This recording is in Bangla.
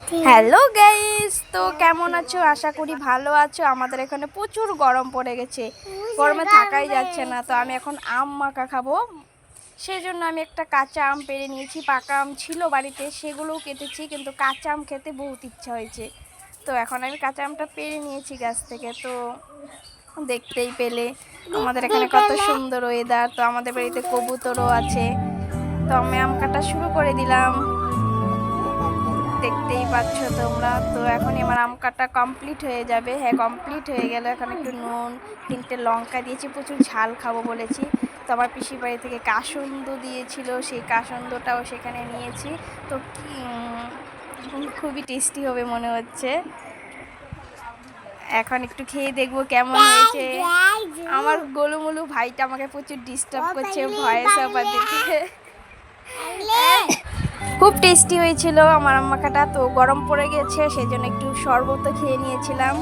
হ্যালো গাইস, তো কেমন আছো? আশা করি ভালো আছো। আমাদের এখানে প্রচুর গরম পড়ে গেছে, গরমে থাকাই যাচ্ছে না। তো আমি এখন আম মাখা খাবো, সেই জন্য আমি একটা কাঁচা আম পেড়ে নিয়েছি। পাকা আম ছিল বাড়িতে, সেগুলোও কেটেছি, কিন্তু কাঁচা আম খেতে বহুত ইচ্ছা হয়েছে। তো এখন আমি কাঁচা আমটা পেড়ে নিয়েছি গাছ থেকে। তো দেখতেই পেলে আমাদের এখানে কত সুন্দর ওয়েদার। তো আমাদের বাড়িতে কবুতরও আছে। তো আমি আম কাটা শুরু করে দিলাম, দেখতেই পাচ্ছ তোমরা। তো এখনই আমার আম কাটা কমপ্লিট হয়ে যাবে। হ্যাঁ, কমপ্লিট হয়ে গেল। এখন একটু নুন, 3টে লঙ্কা দিয়েছি, প্রচুর ঝাল খাবো বলেছি। তো আমার পিসির বাড়ি থেকে কাসুন্দ দিয়েছিল, সেই কাসুন্দটাও সেখানে নিয়েছি। তো খুবই টেস্টি হবে মনে হচ্ছে। এখন একটু খেয়ে দেখবো কেমন হয়েছে। আমার গোলুমুলু ভাইটা আমাকে প্রচুর ডিস্টার্ব করছে ভয়েস ওভার দিতে। খুব টেস্টি হয়েছিল আমার আম মাখাটা। তো গরম পড়ে গেছে, সেই জন্য একটু শরবত খেয়ে নিয়েছিলাম।